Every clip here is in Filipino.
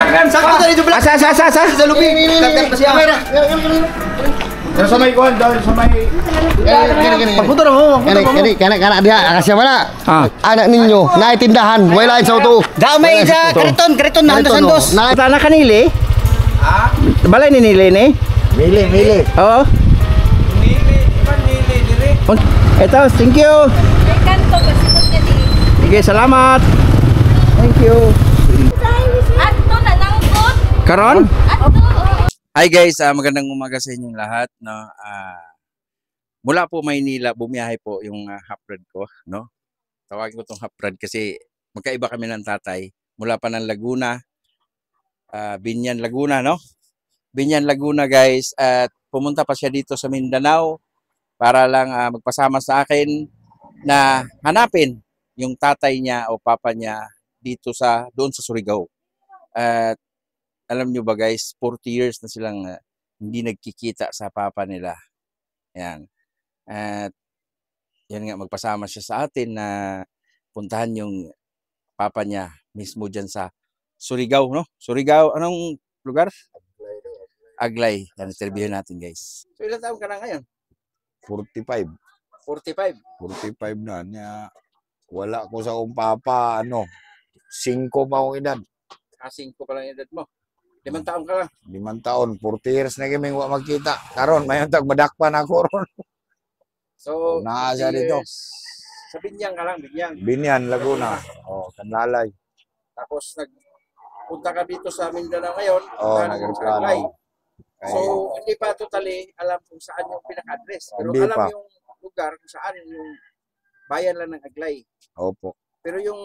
Asa. Sa lubing. Kakak pa siya. Pero sa may kuhan daw, sa may... Pagpunta na mo. Kana dia kasya mana? Anak ninyo naitindahan, wala sa auto. Damay sa kariton na handa sandos. Sana kanili? Balay ni nili ni? Mili. Oo. Ito, thank you. Sige, salamat. Thank you. Karon? Hi guys, magandang umaga sa inyong lahat, no. Mula po Maynila, bumiyahe po yung half-breed ko, no. Tawagin ko tong half-breed kasi magkaiba kami ng tatay. Mula pa ng Laguna, Binyan Laguna, no. Binyan Laguna guys, at pumunta pa siya dito sa Mindanao para lang magpasama sa akin na hanapin yung tatay niya o papa niya dito doon sa Surigao. At alam nyo ba guys, 40 years na silang hindi nagkikita sa papa nila. Yan. At yan nga, magpasama siya sa atin na puntahan yung papa niya mismo dyan sa Surigao, no? Surigao, anong lugar? Aglay. Yan, interviewin natin guys. So ilan taon ka na ngayon? 45. 45? 45 na niya. Wala ko sa akong papa, 5 pa akong edad. 5 pa lang edad mo. 5 taon ka lang. 5 taon, 40 years na kami wa magkita. Karon mayon tag madakpan ako ron. So, naa siya dito. Sa Binyang ka lang, Binyan, Laguna. Kanlalay. Tapos nagpunta ka dito sa Mindanao ngayon. Nag-Aglay. So, hindi pa totally alam kung saan yung pinaka-address. Pero hindi alam pa. Yung lugar kung saan yung bayan lang ng Aglay. Opo. Pero yung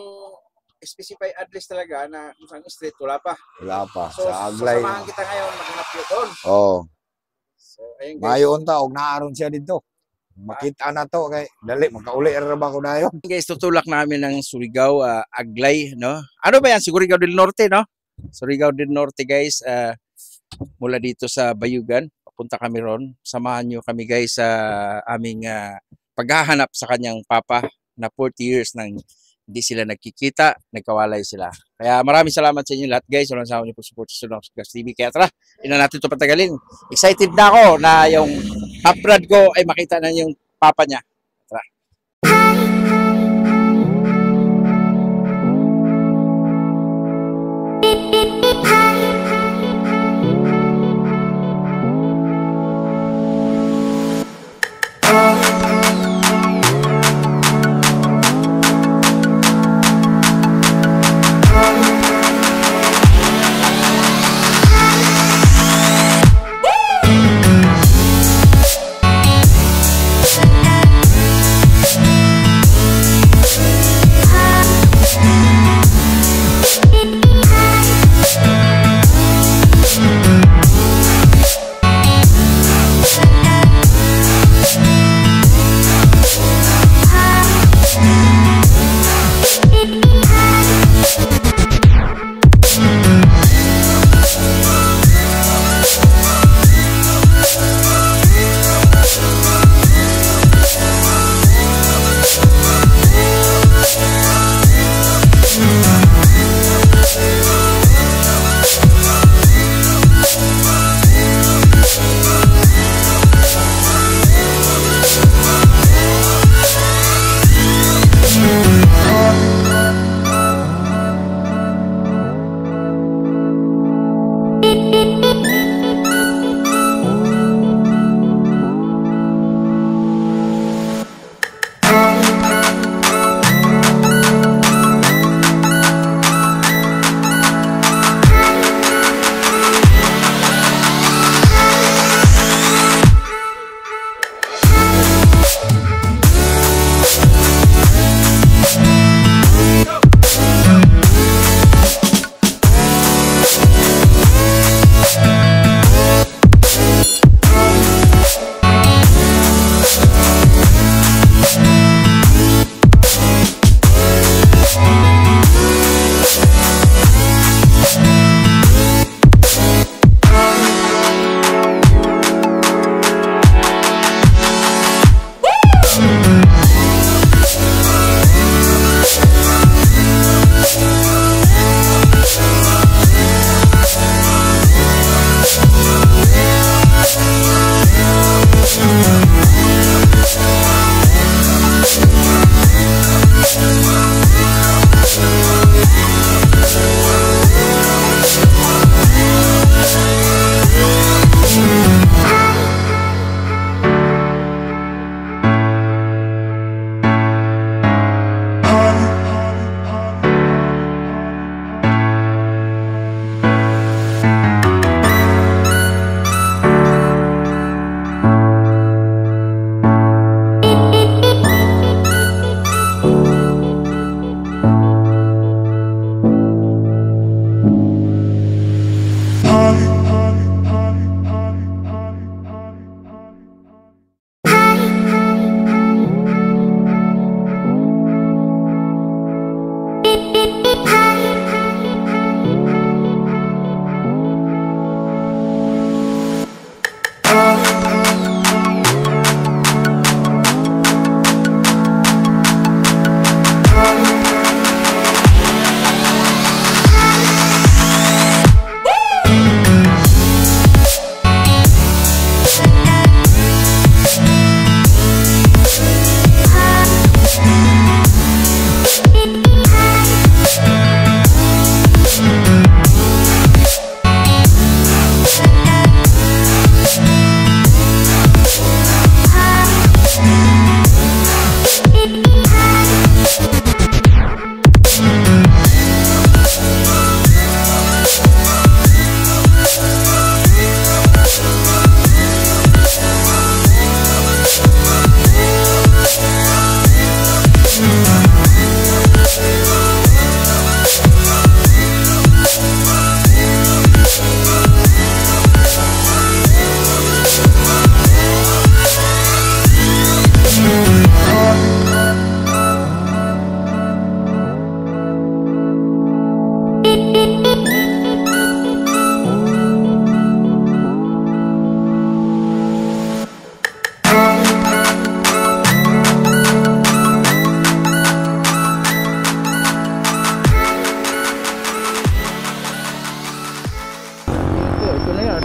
specify address talaga na kung saan street, wala pa. Wala pa. So, sa Aglay. sasamahan kita ngayon, maghanap yun doon. So, ayun guys. Mayon ta, og naaron siya dito. Makita na to, kay dali, magkauli ra ba ko na yun. Guys, tutulak namin ng Surigao, Aglay, no? Ano ba yan? Surigao del Norte, no? Surigao del Norte, guys. Mula dito sa Bayugan, papunta kami ron. Samahan nyo kami, guys, sa aming paghahanap sa kanyang papa na 40 years nang hindi sila nagkikita, nagkawalay sila. Kaya maraming salamat sa inyo lahat guys. Walang sama niyo po support sa Sunog Gas TV. Kaya tara, ina natin ito patagalin. Excited na ako na yung half-breed ko ay makita na yung papa niya. Tara.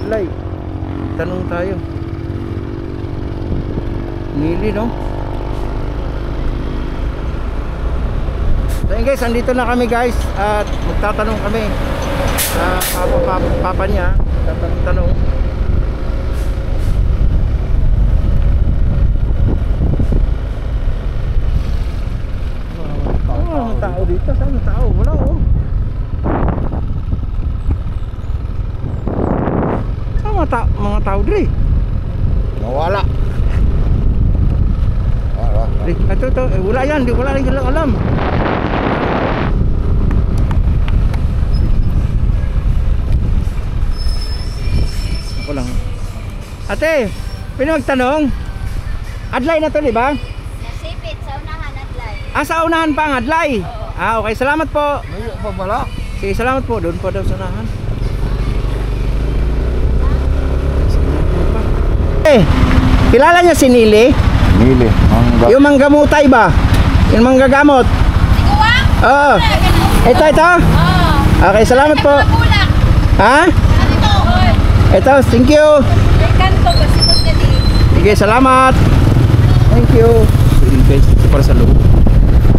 Adlay. Tanong tayo. Nili, no? So yun guys, andito na kami guys. At magtatanong kami sa papa niya. Tatanong. Oh, tao dito. Saan ang tao? Wala oh. Saan mga tao dre? Nawala. Ito, wala yan. Wala rin lang alam. Ako lang. Ate, pwede magtanong? Adlay na to, di ba? Nasipit sa unahan Adlay. Sa unahan pa ang Adlay? Oo. Okay, salamat po. Mayo pa pala. Sige, salamat po. Doon po daw sa unahan. Kilala niya si Nili? Nili, mangga. Yung manggamutay ba? Yung manggagamot? Siguwang? Oo. Ito. Oo. Okay, salamat po. Magulang. Ha? Kanto. Ito, thank you. May kanto kasi kung dali. Sige, salamat. Thank you. So yun guys, ito para sa loob.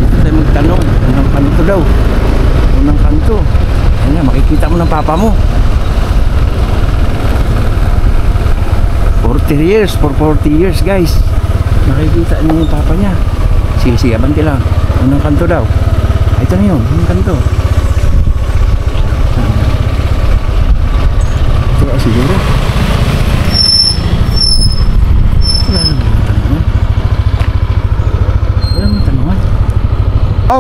Dito tayo magtanong. Unang kanto daw. Unang kanto. Ayan, makikita mo ng papa mo. 40 years, for 40 years guys. Nakikita niyo yung papa niya. Sige, abante lang. Unang kanto daw. Ito na yun, unang kanto. Ito siguro. Wala naman tanungan.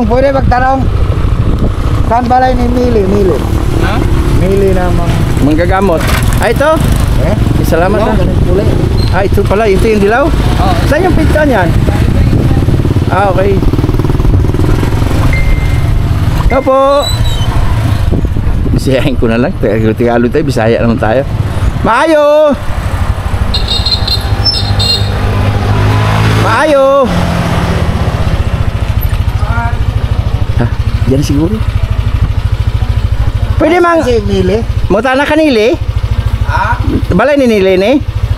Pwede magtanong. Saan balay ni Mili? Ha? Mili na Manggagamot. Ito? Salamat ha. Ito pala. Ito yung dilaw? Saan yung pizza niyan? Okay. Ito po. Bisayahin ko na lang. Tagalog tayo. Bisaya naman tayo. Maayo! Maayo! Ha? Yan siguro. Pwede mang... Si Mili? Muta na kanili? Balay ni Nili ni?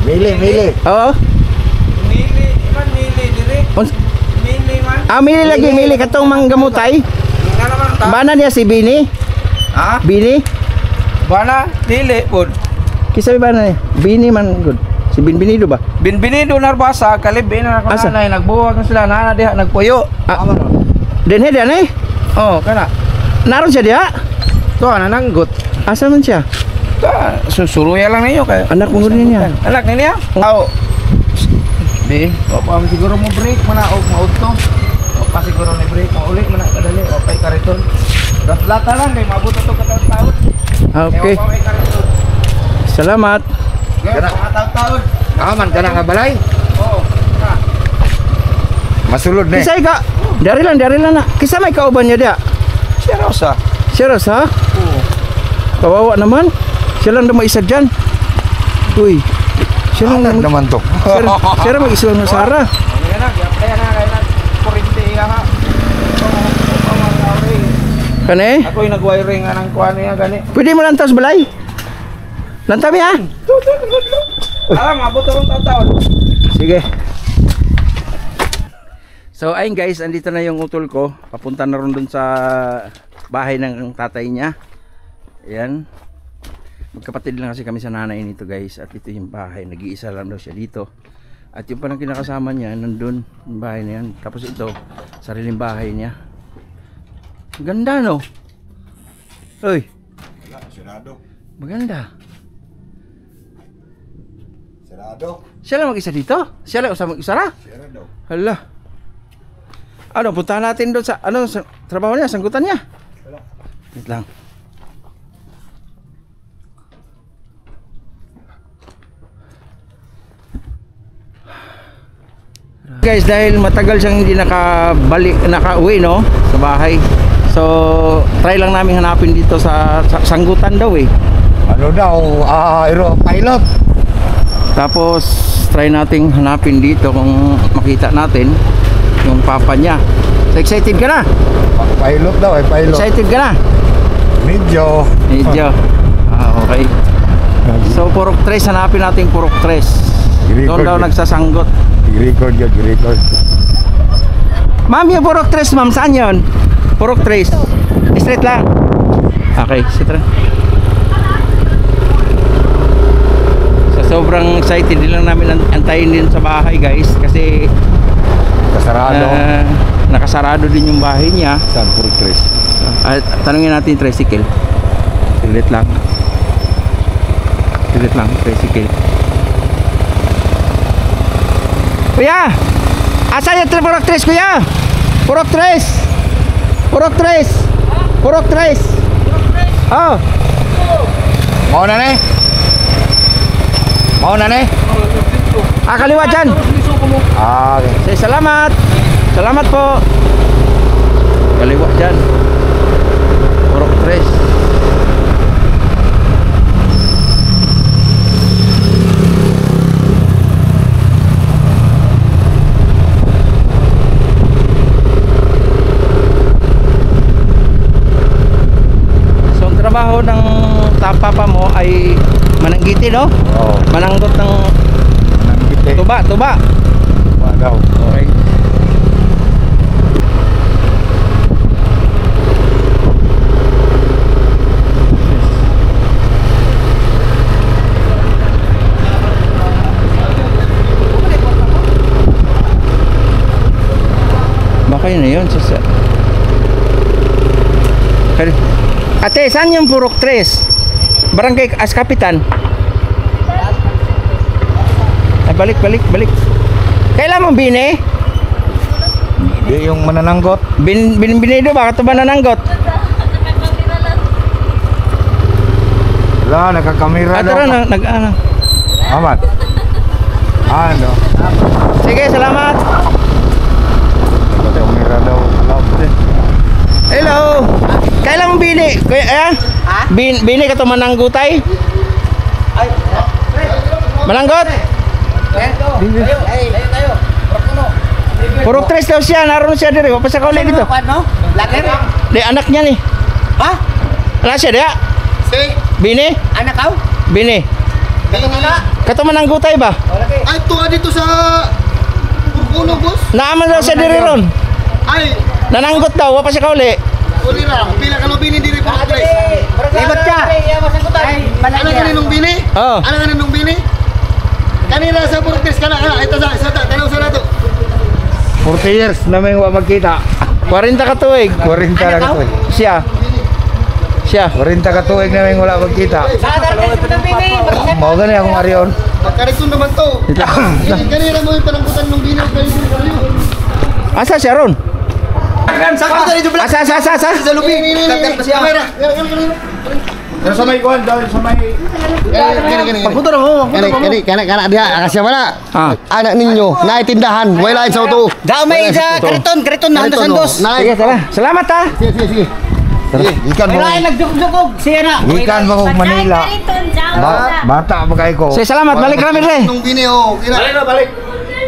Mili. Oo. Mili, iman mili dire. Mili man. Mili lagi, Mili katong manggamutay. Nga naman ta. Bana niya si Bini? Ha? Bini? Bana, dili pod. Kisa ba na niya? Bini man good. Si Binbinido ba? Binbinido narbasa, kalibin na ako Asa? nanay, nagbuwag na sila, nana diha, nagpuyo. Denhe diyan eh? Oh, kana. Naroon siya diha? To, nananggot. Asa man siya? Susuruya lang ninyo kay. Anak mo rin niya. Anak ni niya? Oo. Di, o pa siguro mo break mana og maudto. O pa siguro ni break mo uli mana kadali o kay kariton. Lata lang kay maabot to katawon taon. Okay. O pa kay kariton. Salamat. Kana taon. Aman ka na nga balay? Oo. Masulod na. Kisay ka. Dari lang na. Kisa may kauban niya diha? Si Rosa. Serious ha? Oo. Kawawa naman. Siya lang naman isa dyan. Uy. Siya lang Anak naman to. Siya lang mag-isa lang na Sara. Kaya na, kaya na kurente iya ha. Kane? Ako yung nag-wiring nga ng kuha niya gani. Pwede mo lantas balay? Lantami ha? Alam, abot akong taon. Sige. So ayun guys, andito na yung utol ko. Papunta na ron dun sa bahay ng tatay niya. Ayan. Magkapatid lang kasi kami sa nanay nito guys. At ito yung bahay. Nag-iisa lang daw siya dito. At yung palang kinakasama niya, nandun yung bahay na yan. Tapos ito, sariling bahay niya. Ganda no? Uy. Maganda. Siya lang mag-isa dito? Siya lang usama mag-isa? Hala. Ano, puntahan natin doon sa, ano, sa trabaho niya, sanggutan niya. Wait lang. Guys, dahil matagal siyang hindi nakauwi no, sa bahay. So, try lang namin hanapin dito sa sanggutan daw eh. Ano daw? Aero pilot. Tapos, try nating hanapin dito kung makita natin yung papa niya. So, excited ka na? Pilot daw, pilot. Excited ka na? Medyo. Medyo. Okay. So, purok tres, hanapin natin yung purok tres. Doon daw nagsasanggot. I-record yun, i-record. Ma'am, yung purok tres, ma'am, saan yun? Purok tres. Straight lang. Okay, straight lang. So, sobrang excited din lang namin antayin din sa bahay, guys. Kasi Kasarado. nakasarado din yung bahay niya. Saan? Puro tres. Tanungin natin yung tricycle. Silit lang. Silit lang, tricycle. Kuya! Asan yung purok tres, kuya? Purok tres! Purok tres! Purok tres! Oh! Mau na ne? Mau na ne? Kaliwa dyan! Okay. Say salamat! Salamat po! Kaliwa dyan. Purok tres. So, ang trabaho ng papa mo ay mananggiti, no? Oo. Mananggot ng Nanggiti. tuba. Wadaw. Okay. Baka yun na yun. Ate, saan yung purok tres? Barangay Askapitan. Ay, balik. Kailan mo bine? Di yung manananggot. Binido ba? Kato ba nananggot? Wala, nakakamera At daw. tara, nag-ano. Amat. Ano? Sige, salamat. Nakakamera daw. Hello. Kailan mo bini? Kuya, bini ka to mananggutay? Mananggot? Purok tres daw siya, naroon siya dito. Wapasa ka ulit dito. Di, anak niya ni. Ha? Wala siya diya? Si? Bini? Anak kau? Bini. Kato mananggutay ba? Ay, tuwa dito sa Purkuno, boss. Naaman daw siya diri ron. Ay, Nananggot daw, wapasa ka uli. uli lang. Pila ka bini diri po. Libot ka. Ano kaninong bini? Oo. Ano kaninong bini? Kanina sa Purkis ka na. Ito sa tanaw sa nato. 40 years na may magkita. 40 ka tuig. 40 na katuig. Siya. 40 katuig na may wala magkita. Mau gani akong ariyon. Magkarikon naman to. Kanina mo yung panangkutan ng bini. Asa siya ron? Sakto na dito. Asa. Sa lubi. Kamera. Pero sa may kuhan daw, sa may... Pagpunta na mo. Kana dia kasya wala. Ah. Anak ninyo naitindahan. Wala sa auto. Damay sa kariton na sandos. Sige, tara. Salamat ha. Sige. Ikan mo. Wala ay nagdukog siya na. Ikan mo kung Manila. Bata pa kayo ko. Sige, salamat. Balik kami re. Nung bini oh. Balik.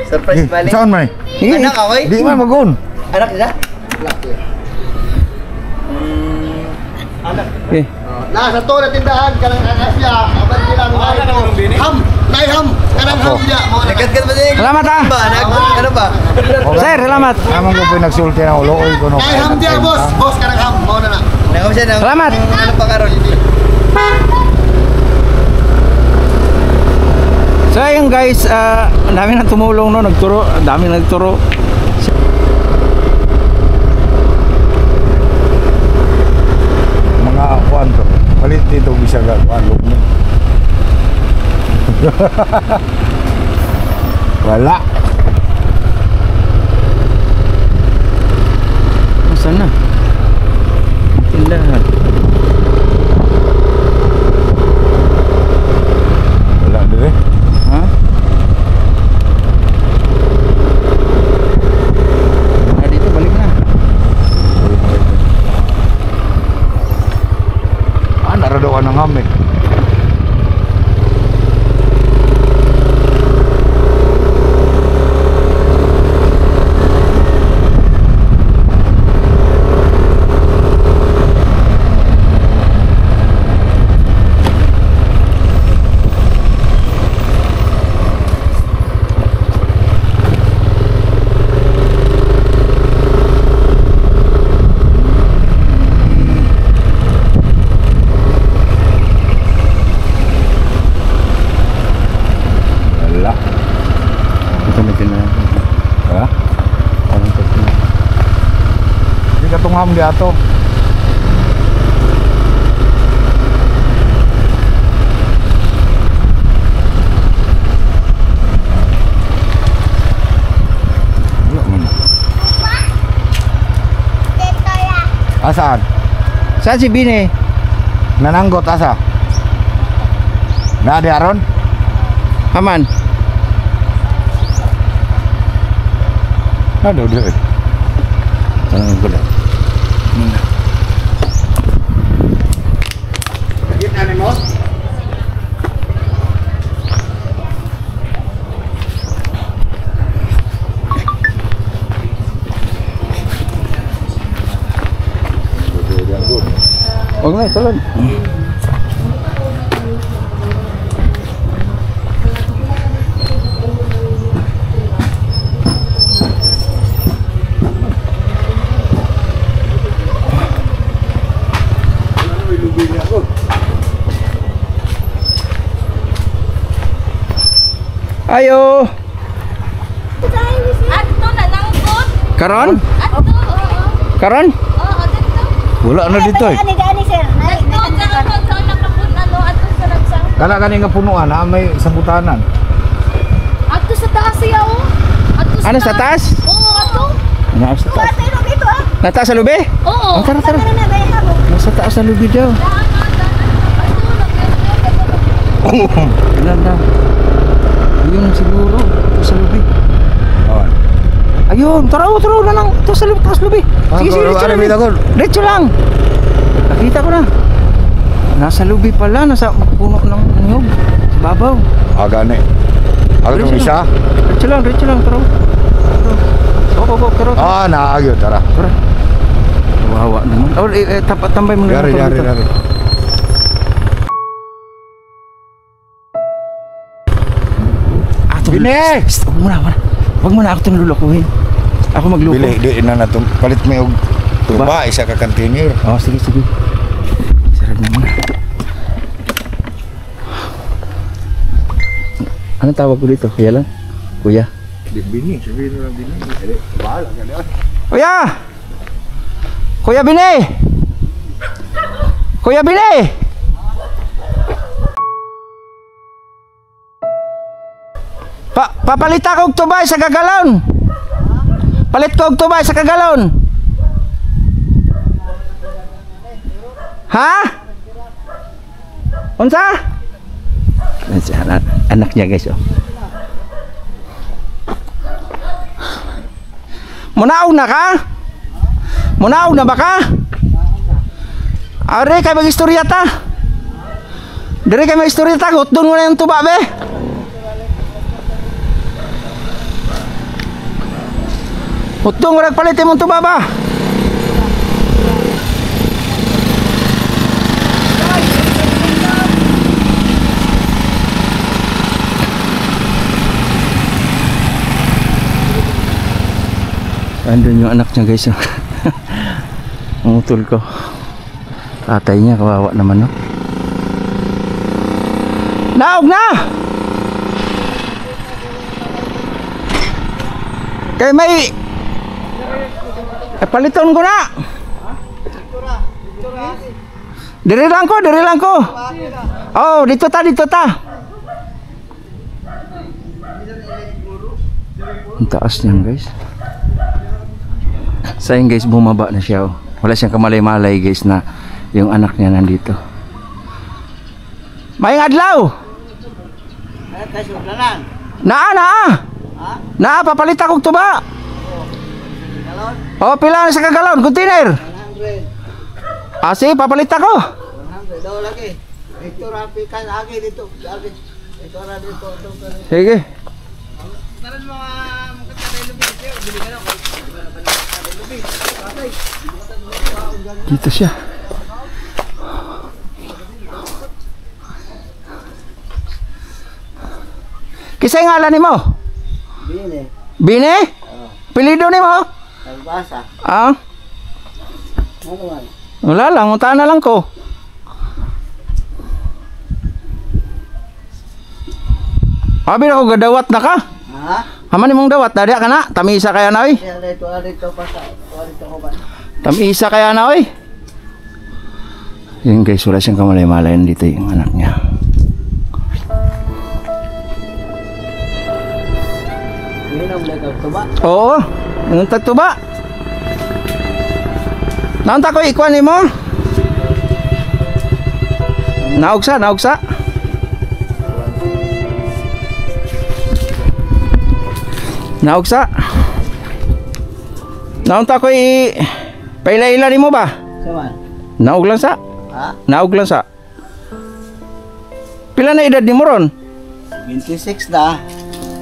Surprise balik. Saan man? Anak away. Di man magun. Anak niya. Okay. Nasa to na tindahan kanang asya. Aban nila ng ham. Nay ham. Kanang ham dia. Nagkatkat ba din? Salamat ha. Ano ba? Sir, salamat. Naman ko po nagsulti na ulo. Uy, kuno. Nay ham dia boss. Boss kanang ham. Mao na na. Salamat. Ano pa karon? So ayun guys, ang dami nang tumulong no, nagturo, ang dami nagturo. Mga kuhan to. Palit dito bisa kuhan. Wala. Saan na? Tindahan. Wala dire. Ha? Dito, balik na. Naradoan ng hamid. ham di ato. Asaan? Saan si Bini? Nananggot asa? Na di aron? Aman. Aduh dia. Gula. Huwag na, ito lang. Ayo. Adto na langkot. Karon? Adto, oo. Karon? Oo, dito. Wala na dito eh. Ani sir. Dito sa nakapun ano adto sa nagsang. Kana kani nga punuan na may sambutanan. Adto sa taas siya oh. Adto Ano sa taas? Oo, adto. Nasa taas. Pero dito ah. Nataas sa lubi? Oo. Oh, tara, tara. Na ba yan? Nasa taas sa lubi daw. Ilan na? Ayun siguro. Ito sa lubi. Oh. Ayun, tara na lang. Ito sa lubi, taas lubi. Sige, sige, diretso lang. Diretso lang. Nakita ko na. Nasa lubi pala, nasa puno ng niyog. Sa babaw. Aga ni. Aga nung isa. Diretso lang, tara. Go, tara. Ah, naagyo tara. Tara. Wawa naman. Oh, tambay mo na. Dari. Bine! Wag mo na ako itong lulukuhin. Ako magluko. Bili, di na natong palit may og tuba, isa ka container. Oh, sige. Sarap naman. Anong tawag ko dito? Kuya lang? Kuya? Bini, sabihin na lang bini. Bahala ka na. Kuya! Kuya Bini! Kuya Bini! Papalit ako og tubay sa kagalon. Palit ko og tubay sa kagalon. Ha? Unsa? Anak niya guys oh. Munaog na ka? Munaog na ba ka? Are kay mag-istorya ta. Dire kay mag-istorya ta, gutdon mo na yung tuba be. Utong orang palit mo to baba. Andun yung anak niya guys. Ang utol ko. Tatay niya kawawa naman no. Naog na. Kay may paliton ko na. Diri lang ko. Oh, dito ta. Ang taas niyan, guys. Sayang guys, bumaba na siya. Oh. Wala siyang kamalay-malay guys na yung anak niya nandito. Mayang adlaw. Naa, papalit akong tuba. Oh, pila na sa kagalon, container. 100. Sige, papalit ako. 100 daw lagi. Ito rapi kan lagi dito. Ito ra dito. Sige. Karon mga magkakadalo dito, bili ka na. Dito siya. Kisay ngalan nimo? Bini. Bini? Pilido nimo? Nagbasa. Ah? Ano man? Wala lang, unta na lang ko. Abi na ko gadawat na ka. Ha? Haman imong dawat, dada ka na. Tamisa kaya na oy. Dito pa sa. Dito ko ba? Tamisa kaya na, oy. Yun guys, wala siyang kamalay-malayan dito yung anak niya. Oo, yung tagtuba. Naunta ko ikuan mo. Naugsa. Naunta ko paila-ila nimo ba? Sama. Naug lang sa. Ha? Naug lang sa. Pila na edad nimo ron? 26 na.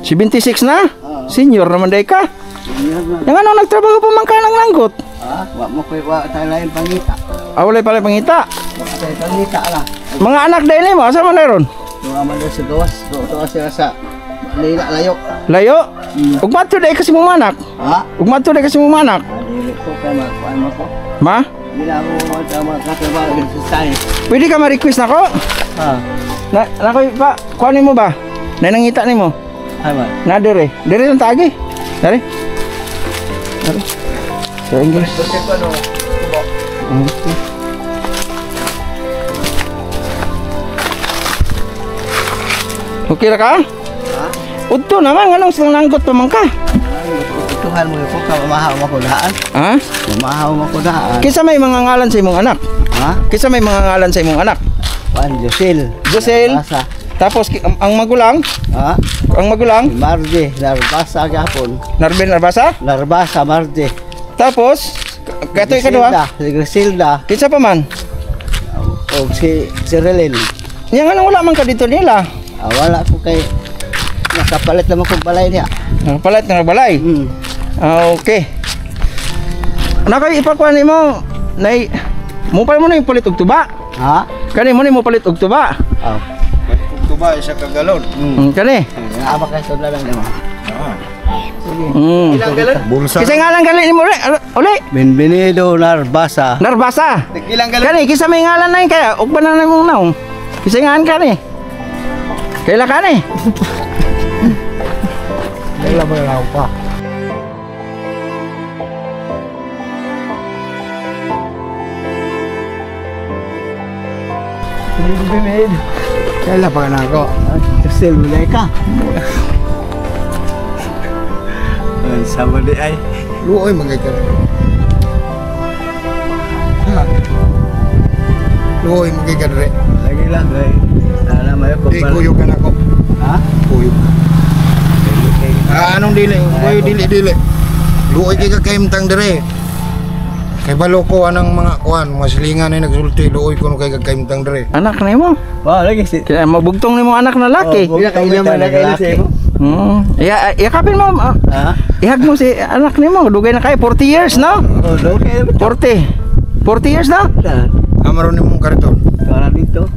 76 na? Oo. Senior naman day ka. Yang ano nagtrabaho pa man ka ng langgot? Ha? Wa mo koy wa tayo lain pangita. Awalay pala pangita. Wa tayo pangita lah. Mga anak dahil nimo, asa man ron? Mga man sa gawas. Doon sila sa Lila layo. Layo. Ugmato day kasi mo anak. Ha? Ugmato day kasi mo anak. Dili ko kay makuan mo ko. Ma? Bila mo magkatrabaho din sa science. Pwede ka ma-request nako? Ha? Na koy pa, kuanin mo ba? Nanangita nimo. Ay man. Na dire. Dire yung tagi. Dari. Sa English. Okay ra ka? Udto naman anong sinanggot pa man ka? Tuhan mo ko ka mamahaw mo ko daan. Ha? Mamahaw mo ko daan. Kisa may mga ngalan sa imong anak? Ha? Kisa may mga ngalan sa imong anak? Juan Josil. Josel. Basa. Tapos ang magulang? Ha? Ang magulang? Marje, Larbasa gapon. Narben Narbasa? Larbasa Marje. Tapos katoy ka duha? Si Griselda. Kinsa pa man? O si Relin. Yang anong wala man ka dito nila? Wala ko kay nakapalit naman kong balay niya. Nakapalit na balay. Okay. Nakay ipakuan nimo nay mo pa mo na yung palit og tuba. Ha? Kani mo ni mo palit og tuba. Tuba isa ka galon. Kani. Aba kay sudla lang nimo. Ilang galon? Bulsa. Kisa ngalan gali nimo uli. Bienvenido Larbasa. Narbasa. Ilang galon? Kani kisa may ngalan na yun kaya ug ba na nimo naong. Kisa ngalan kani. Kaila kani. Wala mo na pa. Bienvenido. Kailan pa na ako? Kasi ulay ka. Sama di ay. Luoy magkaikan. Luoy magkaikan re. Lagi lang ay. Sana may ko. Di kuyog ka na ko. Ha? Kuyog. Anong dili? Kuy dili. Luoy kay kakaimtang dire. Kay balo ko anang mga kuan, mga silingan ay nagsulti, luoy ko no kay kakaimtang dire. Anak nimo. Wa lagi si. Kaya mabugtong nimo anak na laki. Kailan man na sa imo? Yakapin mo. Ha? Ihag mo si anak nimo. Dugay na kay 40 years no? Oh, okay. 40 years na? Amaron ni mong kariton. Para dito.